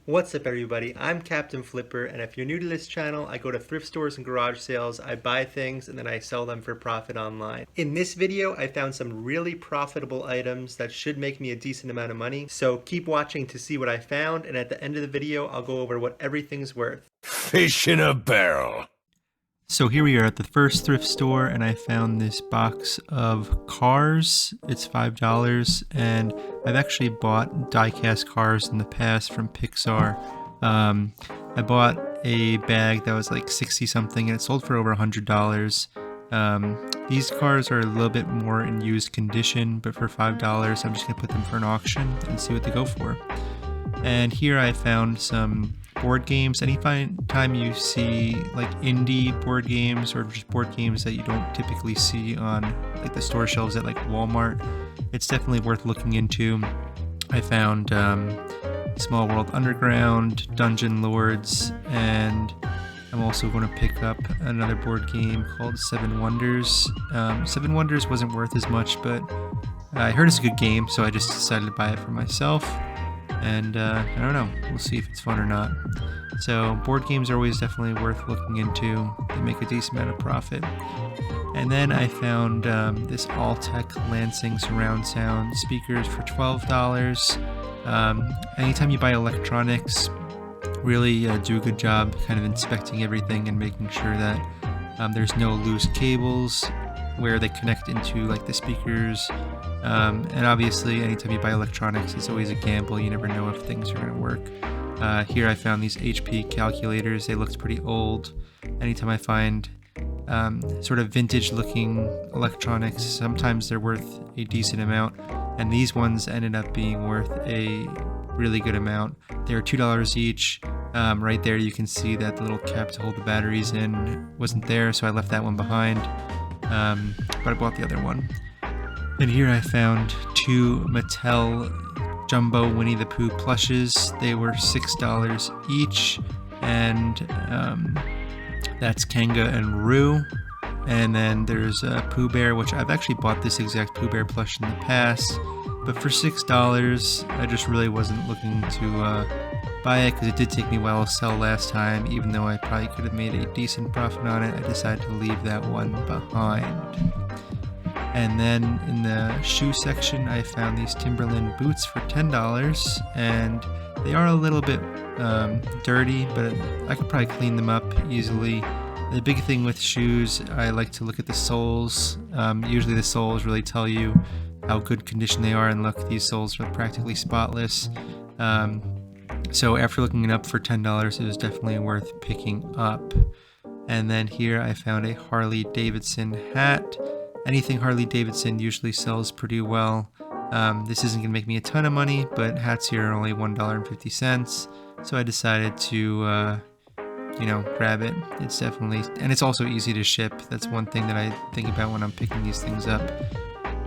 What's up everybody, I'm Captain Flipper, and if you're new to this channel, I go to thrift stores and garage sales, I buy things, and then I sell them for profit online. In this video, I found some really profitable items that should make me a decent amount of money, so keep watching to see what I found, and at the end of the video, I'll go over what everything's worth. Fish in a barrel. So here we are at the first thrift store, and I found this box of cars. It's $5, and I've actually bought die-cast cars in the past from Pixar. I bought a bag that was like 60 something, and it sold for over $100. These cars are a little bit more in used condition, but for $5, I'm just gonna put them for an auction and see what they go for. And here I found some board games. Anytime you see like indie board games or just board games that you don't typically see on like the store shelves at like Walmart, it's definitely worth looking into. I found Small World Underground, Dungeon Lords, and I'm also going to pick up another board game called Seven Wonders. Seven Wonders wasn't worth as much, but I heard it's a good game, so I just decided to buy it for myself. And I don't know, we'll see if it's fun or not. So board games are always definitely worth looking into. They make a decent amount of profit. And then I found this All-Tech Lansing surround sound speakers for $12. Anytime you buy electronics, really do a good job kind of inspecting everything and making sure that there's no loose cables where they connect into like the speakers. And obviously anytime you buy electronics, it's always a gamble. You never know if things are going to work. Here I found these HP calculators. They looked pretty old. Anytime I find sort of vintage looking electronics, sometimes they're worth a decent amount, and these ones ended up being worth a really good amount. They're $2 each. Right there you can see that the little cap to hold the batteries in wasn't there, so I left that one behind. But I bought the other one. And here I found two Mattel Jumbo Winnie the Pooh plushes. They were $6 each, and that's Kanga and Roo. And then there's a Pooh Bear, which I've actually bought this exact Pooh Bear plush in the past, but for $6, I just really wasn't looking to buy it because it did take me a while to sell last time. Even though I probably could have made a decent profit on it, I decided to leave that one behind. And then in the shoe section, I found these Timberland boots for $10, and they are a little bit dirty, but I could probably clean them up easily. The big thing with shoes, I like to look at the soles. Usually the soles really tell you how good condition they are, and look, these soles are practically spotless. So after looking it up for $10, it was definitely worth picking up. And then here I found a Harley Davidson hat. Anything Harley Davidson usually sells pretty well. This isn't going to make me a ton of money, but hats here are only $1.50, so I decided to grab it. It's definitely, and it's also easy to ship. That's one thing that I think about when I'm picking these things up.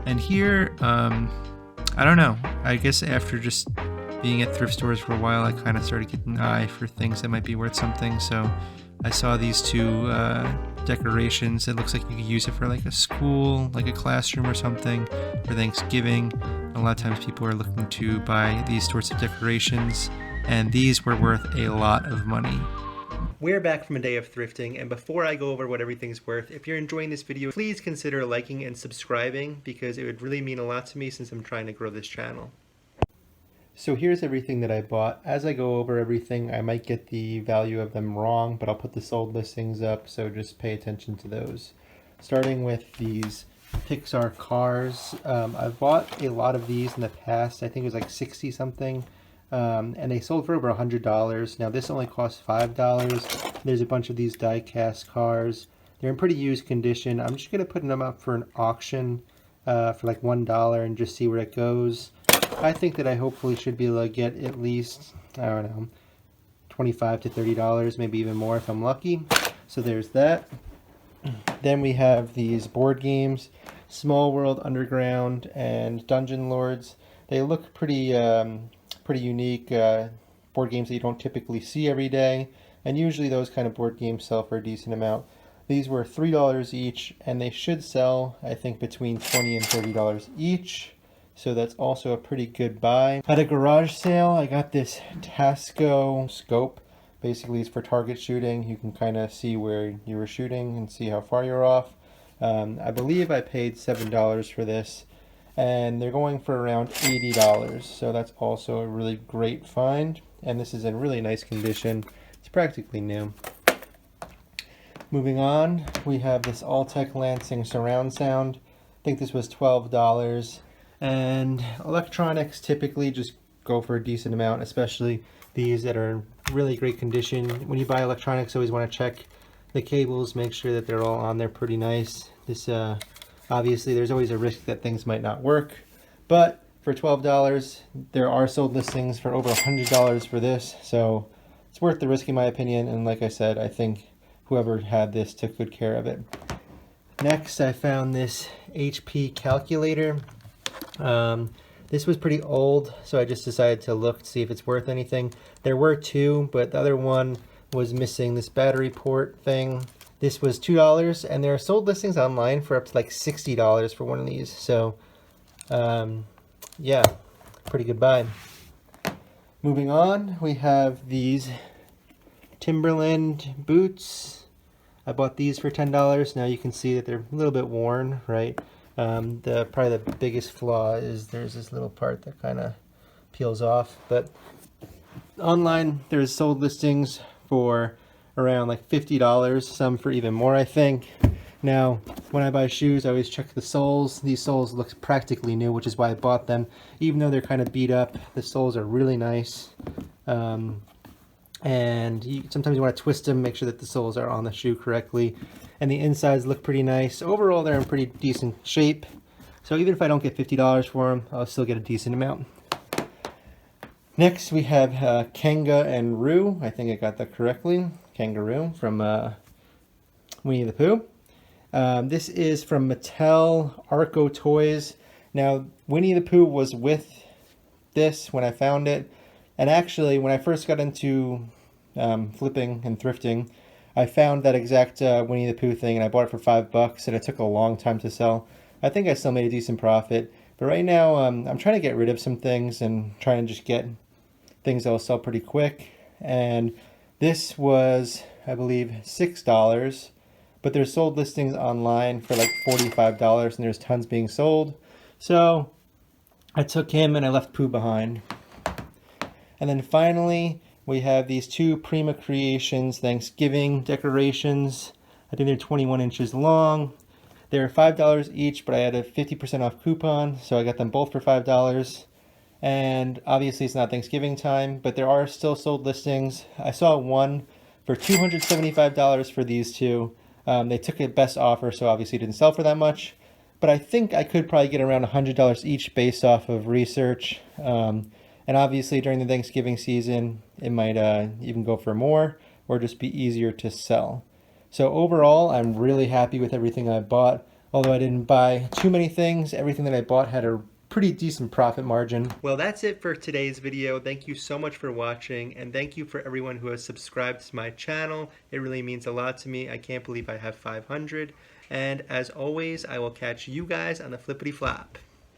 And here, I don't know, I guess after just being at thrift stores for a while, I kind of started getting an eye for things that might be worth something. So I saw these two decorations. It looks like you could use it for like a school, like a classroom or something, for Thanksgiving. A lot of times people are looking to buy these sorts of decorations, and these were worth a lot of money. We're back from a day of thrifting, and before I go over what everything's worth, if you're enjoying this video, please consider liking and subscribing, because it would really mean a lot to me since I'm trying to grow this channel. So here's everything that I bought. As I go over everything, I might get the value of them wrong, but I'll put the sold listings up, so just pay attention to those. Starting with these Pixar cars. I've bought a lot of these in the past. I think it was like 60 something. And they sold for over $100. Now this only costs $5. There's a bunch of these die-cast cars. They're in pretty used condition. I'm just going to put them up for an auction for like $1 and just see where it goes. I think that I hopefully should be able to get at least, I don't know, $25 to $30, maybe even more if I'm lucky. So there's that. Then we have these board games, Small World Underground and Dungeon Lords. They look pretty unique board games that you don't typically see every day, and usually those kind of board games sell for a decent amount. These were $3 each, and they should sell, I think, between $20 and $30 each. so that's also a pretty good buy. At a garage sale, I got this Tasco scope. Basically, it's for target shooting. You can kind of see where you were shooting and see how far you're off. I believe I paid $7 for this, and they're going for around $80. So that's also a really great find. And this is in really nice condition. It's practically new. Moving on, we have this Alltech Lansing surround sound. I think this was $12. And electronics typically just go for a decent amount, especially these that are in really great condition. When you buy electronics, always want to check the cables, make sure that they're all on there pretty nice. This obviously there's always a risk that things might not work, but for $12 there are sold listings for over $100 for this, so it's worth the risk in my opinion. And like I said, I think whoever had this took good care of it. Next, I found this HP calculator. This was pretty old, so I just decided to look to see if it's worth anything. There were two, but the other one was missing this battery port thing. This was $2, and there are sold listings online for up to like $60 for one of these. So, yeah, pretty good buy. Moving on, we have these Timberland boots. I bought these for $10. Now you can see that they're a little bit worn, right? Probably the biggest flaw is there's this little part that kind of peels off. But online, there's sold listings for around like $50, some for even more, I think. Now, when I buy shoes, I always check the soles. These soles look practically new, which is why I bought them. Even though they're kind of beat up, the soles are really nice. And sometimes you want to twist them, make sure that the soles are on the shoe correctly. And the insides look pretty nice. Overall, they're in pretty decent shape. So even if I don't get $50 for them, I'll still get a decent amount. Next, we have Kanga and Roo. I think I got that correctly. Kangaroo from Winnie the Pooh. This is from Mattel Arco Toys. Now, Winnie the Pooh was with this when I found it. And actually, when I first got into flipping and thrifting, I found that exact Winnie the Pooh thing, and I bought it for $5, and it took a long time to sell. I think I still made a decent profit. But right now, I'm trying to get rid of some things and trying to just get things that will sell pretty quick. And this was, I believe, $6. But there's sold listings online for like $45, and there's tons being sold. So I took him and I left Pooh behind. And then finally, we have these two Prima Creations Thanksgiving decorations. I think they're 21 inches long. They're $5 each, but I had a 50% off coupon, so I got them both for $5. And obviously it's not Thanksgiving time, but there are still sold listings. I saw one for $275 for these two. They took it best offer, so obviously it didn't sell for that much. But I think I could probably get around $100 each based off of research. And obviously during the Thanksgiving season, it might even go for more or just be easier to sell. So overall, I'm really happy with everything I bought. Although I didn't buy too many things, everything that I bought had a pretty decent profit margin. Well, that's it for today's video. Thank you so much for watching, and thank you for everyone who has subscribed to my channel. It really means a lot to me. I can't believe I have 500. And as always, I will catch you guys on the flippity flop.